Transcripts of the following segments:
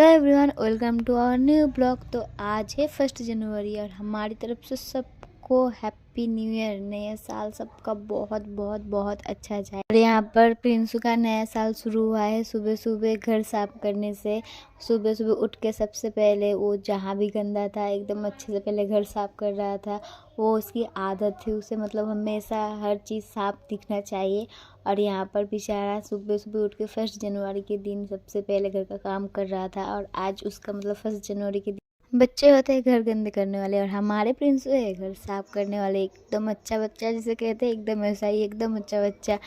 Hello everyone, welcome to our new blog. तो आज है 1 जनवरी और हमारी तरफ से सबको हैप्पी न्यू ईयर। नया साल सबका बहुत बहुत बहुत अच्छा जाए। और यहाँ पर प्रिंसू का नया साल शुरू हुआ है सुबह सुबह घर साफ करने से। सुबह सुबह उठ के सबसे पहले वो जहाँ भी गंदा था एकदम अच्छे से पहले घर साफ कर रहा था। वो उसकी आदत थी, उसे मतलब हमेशा हर चीज़ साफ दिखना चाहिए। और यहाँ पर बेचारा सुबह सुबह उठ के 1 जनवरी के दिन सबसे पहले घर का काम कर रहा था। और आज उसका मतलब 1 जनवरी के दिन बच्चे होते हैं घर गंदे करने वाले, और हमारे प्रिंस है घर साफ करने वाले। एकदम अच्छा बच्चा जिसे कहते हैं, एकदम ऐसा ही एकदम अच्छा बच्चा।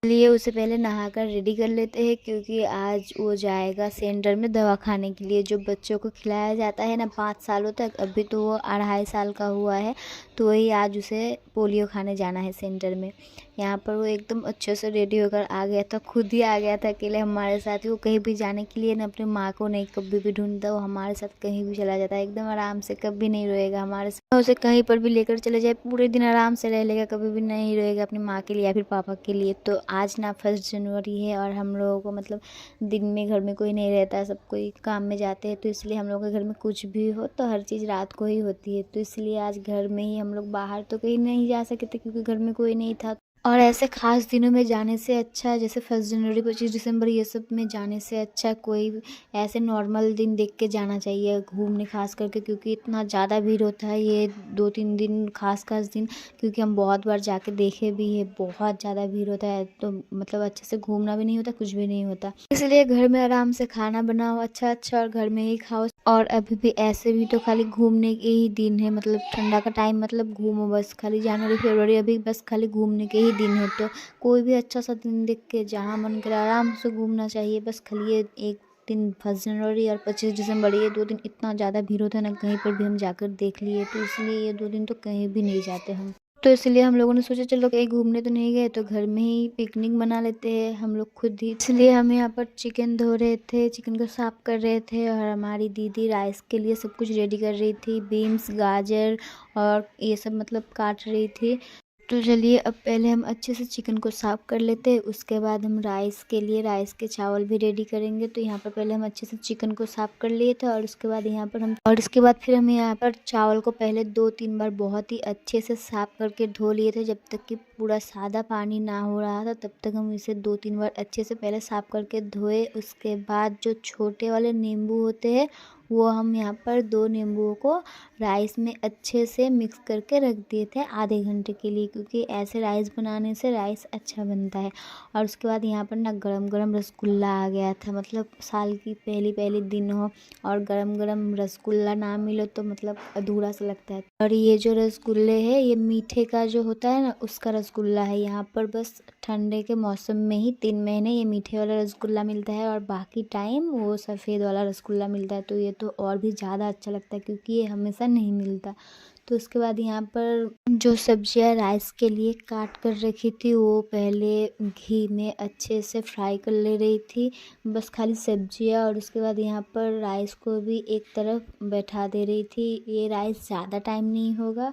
लिए उसे पहले नहाकर रेडी कर लेते हैं, क्योंकि आज वो जाएगा सेंटर में दवा खाने के लिए। जो बच्चों को खिलाया जाता है ना 5 सालों तक, अभी तो वो 2.5 साल का हुआ है, तो वही आज उसे पोलियो खाने जाना है सेंटर में। यहाँ पर वो एकदम अच्छे से रेडी होकर आ गया था, खुद ही आ गया था अकेले हमारे साथ ही। वो कहीं भी जाने के लिए ना अपनी माँ को नहीं कभी भी ढूंढता, वो हमारे साथ कहीं भी चला जाता है एकदम आराम से, कभी नहीं रोएगा हमारे साथ। उसे कहीं पर भी लेकर चले जाए पूरे दिन आराम से रह लेगा, कभी भी नहीं रोएगा अपनी माँ के लिए या फिर पापा के लिए। तो आज ना 1 जनवरी है और हम लोगों को मतलब दिन में घर में कोई नहीं रहता है, सब कोई काम में जाते हैं, तो इसलिए हम लोगों के घर में कुछ भी हो तो हर चीज़ रात को ही होती है। तो इसलिए आज घर में ही हम लोग, बाहर तो कहीं नहीं जा सके थे क्योंकि घर में कोई नहीं था। और ऐसे खास दिनों में जाने से अच्छा, जैसे 1 जनवरी 25 दिसंबर ये सब में जाने से अच्छा कोई ऐसे नॉर्मल दिन देख के जाना चाहिए घूमने, खास करके क्योंकि इतना ज़्यादा भीड़ होता है ये 2-3 दिन, खास दिन। क्योंकि हम बहुत बार जाके देखे भी है, बहुत ज़्यादा भीड़ होता है, तो मतलब अच्छे से घूमना भी नहीं होता, कुछ भी नहीं होता। इसलिए घर में आराम से खाना बनाओ अच्छा अच्छा और घर में ही खाओ। और अभी भी ऐसे भी तो खाली घूमने के ही दिन है, मतलब ठंडा का टाइम, मतलब घूमो बस, खाली जनवरी फरवरी अभी बस खाली घूमने के ही दिन है। तो कोई भी अच्छा सा दिन देख के जहाँ मन करे आराम से घूमना चाहिए। बस खाली ये एक दिन 1 जनवरी और 25 दिसंबर, ये 2 दिन इतना ज़्यादा भीड़ होता है ना, कहीं पर भी हम जाकर देख लिए, तो इसलिए ये 2 दिन तो कहीं भी नहीं जाते हम। तो इसलिए हम लोगों ने सोचा चलो कहीं घूमने तो नहीं गए, तो घर में ही पिकनिक बना लेते हैं हम लोग खुद ही। इसलिए हम यहाँ पर चिकन धो रहे थे, चिकन को साफ कर रहे थे, और हमारी दीदी राइस के लिए सब कुछ रेडी कर रही थी, बीन्स गाजर और ये सब मतलब काट रही थी। तो चलिए अब पहले हम अच्छे से चिकन को साफ़ कर लेते हैं, उसके बाद हम राइस के लिए राइस के चावल भी रेडी करेंगे। तो यहाँ पर पहले हम अच्छे से चिकन को साफ़ कर लिए थे, और उसके बाद उसके बाद फिर हम यहाँ पर चावल को पहले 2-3 बार बहुत ही अच्छे से साफ़ करके धो लिए थे। जब तक कि पूरा सादा पानी ना हो रहा था तब तक हम इसे 2-3 बार अच्छे से पहले साफ़ करके धोए। उसके बाद जो छोटे वाले नींबू होते हैं वो हम यहाँ पर 2 नींबुओं को राइस में अच्छे से मिक्स करके रख दिए थे आधे घंटे के लिए, क्योंकि ऐसे राइस बनाने से राइस अच्छा बनता है। और उसके बाद यहाँ पर ना गरम गरम रसगुल्ला आ गया था, मतलब साल की पहली पहली दिन हो और गरम गरम रसगुल्ला ना मिलो तो मतलब अधूरा सा लगता है। और ये जो रसगुल्ले है ये मीठे का जो होता है ना उसका रसगुल्ला है। यहाँ पर बस ठंडे के मौसम में ही 3 महीने ये मीठे वाला रसगुल्ला मिलता है, और बाकी टाइम वो सफ़ेद वाला रसगुल्ला मिलता है। तो ये तो और भी ज़्यादा अच्छा लगता है क्योंकि ये हमेशा नहीं मिलता। तो उसके बाद यहाँ पर जो सब्जियाँ राइस के लिए काट कर रखी थी वो पहले घी में अच्छे से फ्राई कर ले रही थी, बस खाली सब्जियाँ। और उसके बाद यहाँ पर राइस को भी एक तरफ बैठा दे रही थी। ये राइस ज़्यादा टाइम नहीं होगा,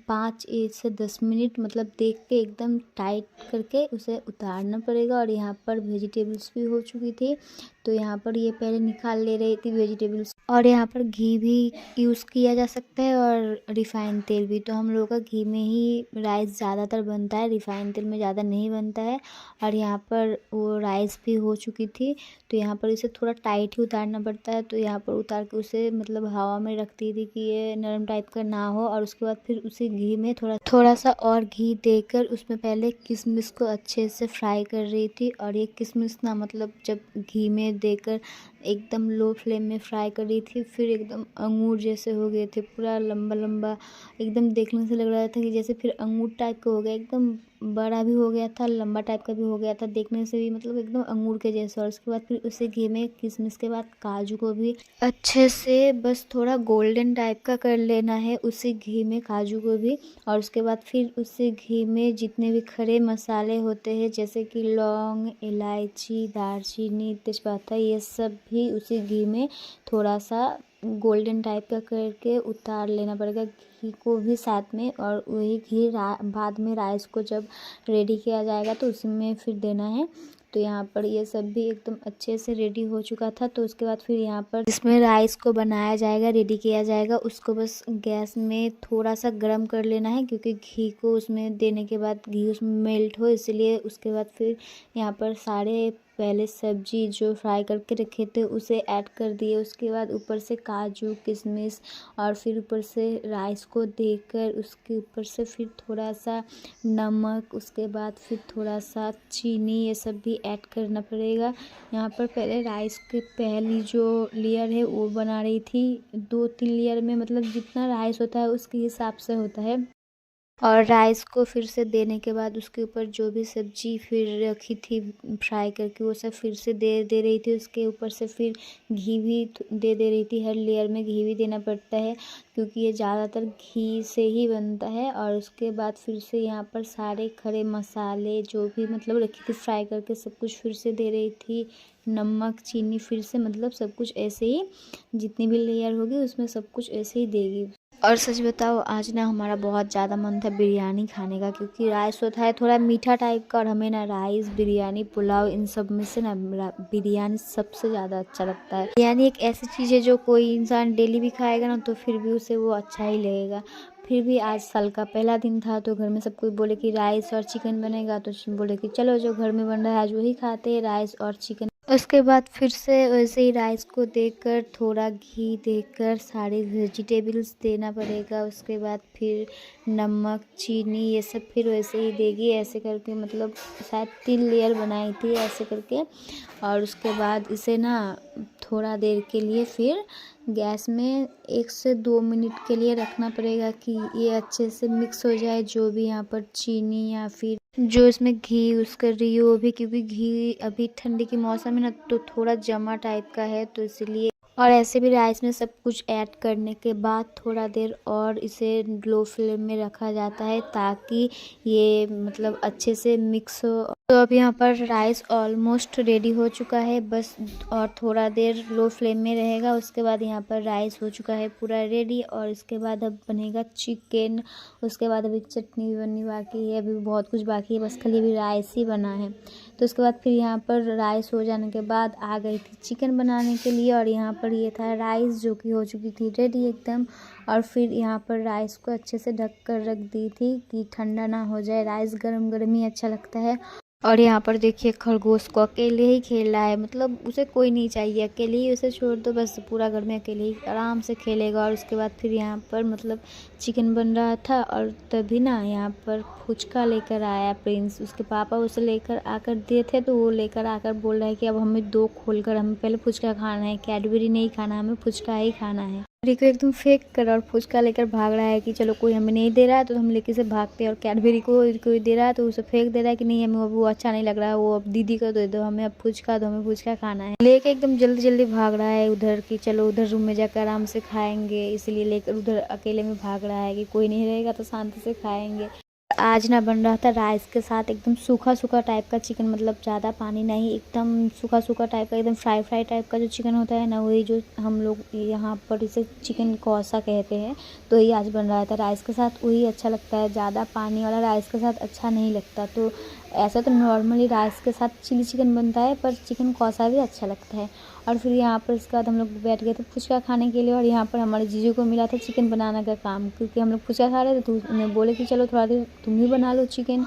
5 से 10 मिनट मतलब देख के एकदम टाइट करके उसे उतारना पड़ेगा। और यहाँ पर वेजिटेबल्स भी हो चुकी थी, तो यहाँ पर ये पहले निकाल ले रही थी वेजिटेबल्स। और यहाँ पर घी भी यूज़ किया जा सकता है और रिफ़ाइंड तेल भी। तो हम लोग का घी में ही राइस ज़्यादातर बनता है, रिफ़ाइंड तेल में ज़्यादा नहीं बनता है। और यहाँ पर वो राइस भी हो चुकी थी, तो यहाँ पर इसे थोड़ा टाइट ही उतारना पड़ता है। तो यहाँ पर उतार के उसे मतलब हवा में रखती थी कि ये नरम टाइप का ना हो। और उसके बाद फिर उसी घी में थोड़ा सा और घी देकर उसमें पहले किशमिश को अच्छे से फ्राई कर रही थी। और ये किशमिश ना मतलब जब घी में देकर एकदम लो फ्लेम में फ्राई कर रही थी, फिर एकदम अंगूर जैसे हो गए थे, पूरा लंबा लंबा, एकदम देखने से लग रहा था कि जैसे फिर अंगूर टाइप का हो गया, एकदम बड़ा भी हो गया था, लंबा टाइप का भी हो गया था, देखने से भी मतलब एकदम अंगूर के जैसा। और उसके बाद फिर उसे घी में किशमिश के बाद काजू को भी अच्छे से बस थोड़ा गोल्डन टाइप का कर लेना है उसी घी में, काजू को भी। और उसके बाद फिर उसी घी में जितने भी खड़े मसाले होते हैं जैसे कि लौंग, इलायची, दालचीनी, तेजपत्ता, ये सब भी उसी घी में थोड़ा सा गोल्डन टाइप का करके उतार लेना पड़ेगा, घी को भी साथ में। और वही घी बाद में राइस को जब रेडी किया जाएगा तो उसमें फिर देना है। तो यहाँ पर ये सब भी एकदम अच्छे से रेडी हो चुका था। तो उसके बाद फिर यहाँ पर जिसमें राइस को बनाया जाएगा, रेडी किया जाएगा, उसको बस गैस में थोड़ा सा गर्म कर लेना है, क्योंकि घी को उसमें देने के बाद घी उसमें मेल्ट हो, इसलिए। उसके बाद फिर यहाँ पर सारे पहले सब्जी जो फ्राई करके रखे थे उसे ऐड कर दिए। उसके बाद ऊपर से काजू किशमिश और फिर ऊपर से राइस को देकर उसके ऊपर से फिर थोड़ा सा नमक, उसके बाद फिर थोड़ा सा चीनी, ये सब भी ऐड करना पड़ेगा। यहाँ पर पहले राइस के पहली जो लेयर है वो बना रही थी, 2-3 लेयर में, मतलब जितना राइस होता है उसके हिसाब से होता है। और राइस को फिर से देने के बाद उसके ऊपर जो भी सब्जी फिर रखी थी फ्राई करके वो सब फिर से दे रही थी। उसके ऊपर से फिर घी भी दे रही थी। हर लेयर में घी भी देना पड़ता है, क्योंकि ये ज़्यादातर घी से ही बनता है। और उसके बाद फिर से यहाँ पर सारे खड़े मसाले जो भी मतलब रखी थी फ्राई करके सब कुछ फिर से दे रही थी। नमक चीनी फिर से, मतलब सब कुछ ऐसे ही, जितनी भी लेयर होगी उसमें सब कुछ ऐसे ही देगी। और सच बताओ, आज ना हमारा बहुत ज़्यादा मन था बिरयानी खाने का, क्योंकि राइस होता है थोड़ा मीठा टाइप का, और हमें ना राइस बिरयानी पुलाव इन सब में से ना बिरयानी सबसे ज़्यादा अच्छा लगता है। बिरयानी एक ऐसी चीज़ है जो कोई इंसान डेली भी खाएगा ना तो फिर भी उसे वो अच्छा ही लगेगा। फिर भी आज साल का पहला दिन था तो घर में सब कोई बोले कि राइस और चिकन बनेगा, तो बोले कि चलो जो घर में बन रहा है आज वही खाते हैं, राइस और चिकन। उसके बाद फिर से वैसे ही राइस को देकर थोड़ा घी देकर सारे वेजिटेबल्स देना पड़ेगा। उसके बाद फिर नमक चीनी ये सब फिर वैसे ही देगी, ऐसे करके, मतलब शायद 3 लेयर बनाई थी ऐसे करके। और उसके बाद इसे ना थोड़ा देर के लिए फिर गैस में 1 से 2 मिनट के लिए रखना पड़ेगा कि ये अच्छे से मिक्स हो जाए, जो भी यहाँ पर चीनी या फिर जो इसमें घी यूज़ कर रही है वो भी, क्योंकि घी अभी ठंडी के मौसम में ना तो थोड़ा जमा टाइप का है, तो इसलिए। और ऐसे भी राइस में सब कुछ ऐड करने के बाद थोड़ा देर और इसे लो फ्लेम में रखा जाता है, ताकि ये मतलब अच्छे से मिक्स हो। तो अब यहाँ पर राइस ऑलमोस्ट रेडी हो चुका है, बस और थोड़ा देर लो फ्लेम में रहेगा। उसके बाद यहाँ पर राइस हो चुका है पूरा रेडी। और इसके बाद अब बनेगा चिकन। उसके बाद अभी चटनी भी बननी बाकी है, अभी बहुत कुछ बाकी है, बस खाली अभी राइस ही बना है। तो उसके बाद फिर यहाँ पर राइस हो जाने के बाद आ गई थी चिकन बनाने के लिए। और यहाँ पर ये था राइस जो कि हो चुकी थी रेडी एकदम। और फिर यहाँ पर राइस को अच्छे से ढक कर रख दी थी कि ठंडा ना हो जाए, राइस गरम गरम ही अच्छा लगता है। और यहाँ पर देखिए खरगोश को अकेले ही खेल रहा है, मतलब उसे कोई नहीं चाहिए, अकेले ही उसे छोड़ दो बस, पूरा घर में अकेले ही आराम से खेलेगा। और उसके बाद फिर यहाँ पर मतलब चिकन बन रहा था, और तभी ना यहाँ पर फुचका लेकर आया प्रिंस। उसके पापा उसे लेकर आकर दिए थे, तो वो लेकर आकर बोल रहा है कि अब हमें 2 खोलकर हमें पहले फुचका खाना है, कैडबरी नहीं खाना, हमें फुचका ही खाना है। कैडबरी को एकदम फेंक कर और फुचका लेकर भाग रहा है कि चलो कोई हमें नहीं दे रहा है तो हम लेके से भागते हैं। और कैडबरी को कोई दे रहा है तो उसे फेंक दे रहा है कि नहीं हमें वो अच्छा नहीं लग रहा है, वो अब दीदी को दे दो, हमें अब फुचका दो, हमें फुचका खाना है। लेके एकदम जल्दी जल्दी भाग रहा है उधर कि चलो उधर रूम में जाकर आराम से खाएंगे, इसलिए लेकर उधर अकेले में भाग रहा है कि कोई नहीं रहेगा तो शांति से खाएंगे। आज ना बन रहा था राइस के साथ एकदम सूखा सूखा टाइप का चिकन, मतलब ज़्यादा पानी नहीं, एकदम सूखा सूखा टाइप का, एकदम फ्राई टाइप का जो चिकन होता है ना, वही जो हम लोग यहाँ पर इसे चिकन कौसा कहते हैं। तो ये आज बन रहा था राइस के साथ, वही अच्छा लगता है, ज़्यादा पानी वाला राइस के साथ अच्छा नहीं लगता। तो ऐसा तो नॉर्मली राइस के साथ चिली चिकन बनता है, पर चिकन कौसा भी अच्छा लगता है। और फिर यहाँ पर इसके बाद हम लोग बैठ गए थे फुचका खाने के लिए। और यहाँ पर हमारे जीजू को मिला था चिकन बनाने का काम, क्योंकि हम लोग फुचका खा रहे थे तो उन्हें बोले कि चलो थोड़ा देर तुम ही बना लो चिकन।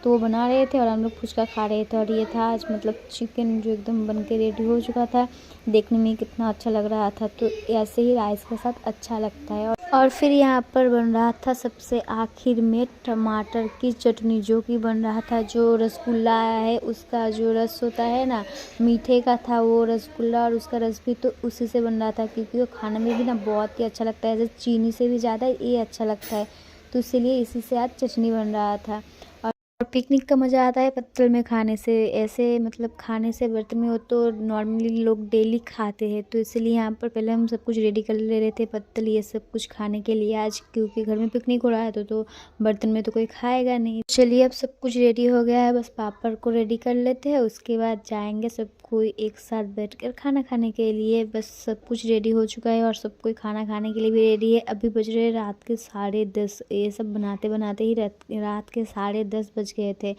तो वो बना रहे थे और हम लोग फुचका खा रहे थे। और ये था आज मतलब चिकन जो एकदम बन के रेडी हो चुका था, देखने में कितना अच्छा लग रहा था। तो ऐसे ही राइस के साथ अच्छा लगता है। और फिर यहाँ पर बन रहा था सबसे आखिर में टमाटर की चटनी, जो कि बन रहा था जो रसगुल्ला है उसका जो रस होता है ना, मीठे का था वो रसगुल्ला, और उसका रस भी तो उसी से बन रहा था, क्योंकि वो खाने में भी ना बहुत ही अच्छा लगता है, जैसे चीनी से भी ज़्यादा ये अच्छा लगता है, तो इसीलिए इसी से आज चटनी बन रहा था। और पिकनिक का मज़ा आता है पत्तल में खाने से, ऐसे मतलब खाने से बर्तन में हो तो नॉर्मली लोग डेली खाते हैं, तो इसलिए यहाँ पर पहले हम सब कुछ रेडी कर ले रहे थे पत्तल ये सब कुछ खाने के लिए आज, क्योंकि घर में पिकनिक हो रहा है तो बर्तन में तो कोई खाएगा नहीं। चलिए अब सब कुछ रेडी हो गया है, बस पापड़ को रेडी कर लेते हैं, उसके बाद जाएंगे सब कोई एक साथ बैठकर खाना खाने के लिए। बस सब कुछ रेडी हो चुका है और सब कोई खाना खाने के लिए भी रेडी है। अभी बज रहे रात के 10:30, ये सब बनाते बनाते ही रात के 10:30 बज गए थे।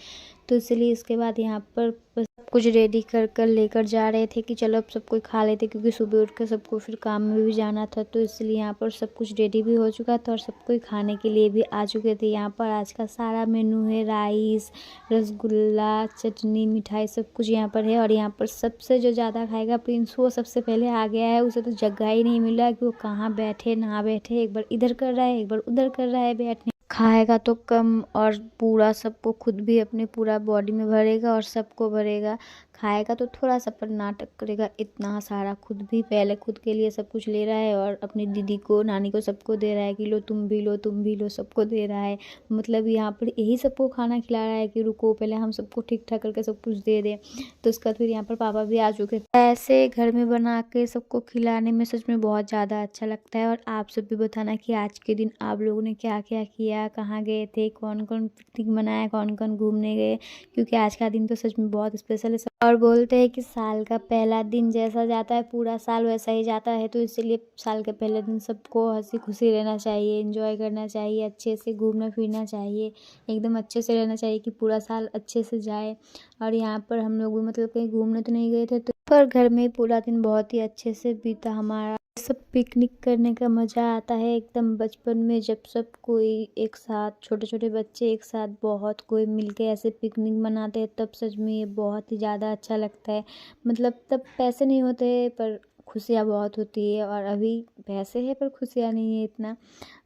तो इसलिए इसके बाद यहाँ पर बस कुछ रेडी कर कर लेकर जा रहे थे कि चलो अब सब कोई खा लेते, क्योंकि सुबह उठ कर सबको फिर काम में भी जाना था। तो इसलिए यहाँ पर सब कुछ रेडी भी हो चुका था और सब कोई खाने के लिए भी आ चुके थे। यहाँ पर आज का सारा मेनू है, राइस, रसगुल्ला, चटनी, मिठाई, सब कुछ यहाँ पर है। और यहाँ पर सबसे जो ज़्यादा खाएगा प्रिंस, वो सबसे पहले आ गया है। उसे तो जगह ही नहीं मिला कि वो कहाँ बैठे ना बैठे, एक बार इधर कर रहा है, एक बार उधर कर रहा है बैठने। खाएगा तो कम और पूरा सबको खुद भी अपने पूरा बॉडी में भरेगा और सबको भरेगा। खाएगा तो थोड़ा सा पर नाटक करेगा, इतना सारा खुद भी पहले खुद के लिए सब कुछ ले रहा है और अपनी दीदी को, नानी को, सबको दे रहा है कि लो तुम भी लो, तुम भी लो, सबको दे रहा है। मतलब यहाँ पर यही सबको खाना खिला रहा है कि रुको पहले हम सबको ठीक ठाक करके सब कुछ दे दें। तो उसका फिर यहाँ पर पापा भी आ चुके थे। ऐसे घर में बना के सबको खिलाने में सच में बहुत ज़्यादा अच्छा लगता है। और आप सब भी बताना कि आज के दिन आप लोगों ने क्या क्या किया, कहाँ गए थे, कौन कौन पिकनिक मनाया, कौन कौन घूमने गए, क्योंकि आज का दिन तो सच में बहुत स्पेशल है। और बोलते हैं कि साल का पहला दिन जैसा जाता है पूरा साल वैसा ही जाता है। तो इसलिए साल के पहले दिन सबको हंसी खुशी रहना चाहिए, एंजॉय करना चाहिए, अच्छे से घूमना फिरना चाहिए, एकदम अच्छे से रहना चाहिए कि पूरा साल अच्छे से जाए। और यहाँ पर हम लोग भी मतलब कहीं घूमने तो नहीं गए थे, तो पर घर में पूरा दिन बहुत ही अच्छे से बीता हमारा। सब पिकनिक करने का मज़ा आता है एकदम बचपन में, जब सब कोई एक साथ, छोटे छोटे बच्चे एक साथ बहुत कोई मिलके ऐसे पिकनिक मनाते हैं, तब सच में ये बहुत ही ज़्यादा अच्छा लगता है। मतलब तब पैसे नहीं होते पर खुशियाँ बहुत होती है, और अभी पैसे है पर खुशियाँ नहीं है इतना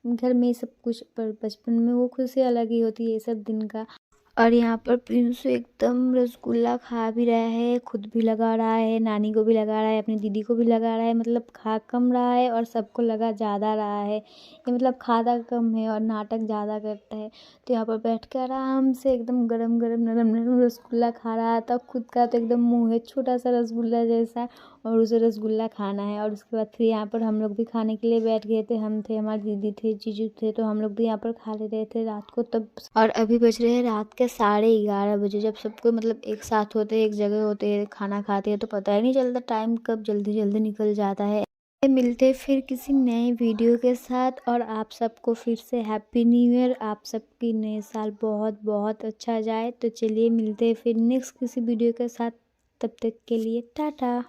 घर में सब कुछ, पर बचपन में वो खुशी अलग ही होती है सब दिन का। और यहाँ पर प्रिंसू एकदम रसगुल्ला खा भी रहा है, खुद भी लगा रहा है, नानी को भी लगा रहा है, अपनी दीदी को भी लगा रहा है। मतलब खा कम रहा है और सबको लगा ज़्यादा रहा है। ये मतलब खाता कम है और नाटक ज़्यादा करता है। तो यहाँ पर बैठ कर आराम से एकदम गरम गरम नरम नरम रसगुल्ला खा रहा था। खुद का तो एकदम मुँह है छोटा सा रसगुल्ला जैसा, और उसे रसगुल्ला खाना है। और उसके बाद फिर यहाँ पर हम लोग भी खाने के लिए बैठ गए थे। हम थे, हमारी दीदी थे, जीजू थे, तो हम लोग भी यहाँ पर खा ले रहे थे रात को तब। और अभी बज रहे हैं रात के 11:30 जब सबको मतलब एक साथ होते हैं, एक जगह होते हैं, खाना खाते हैं, तो पता ही नहीं चलता टाइम कब जल्दी जल्दी निकल जाता है। मिलते फिर किसी नए वीडियो के साथ, और आप सबको फिर से हैप्पी न्यू ईयर। आप सबकी नए साल बहुत बहुत अच्छा जाए। तो चलिए मिलते हैं फिर नेक्स्ट किसी वीडियो के साथ, तब तक के लिए टाटा।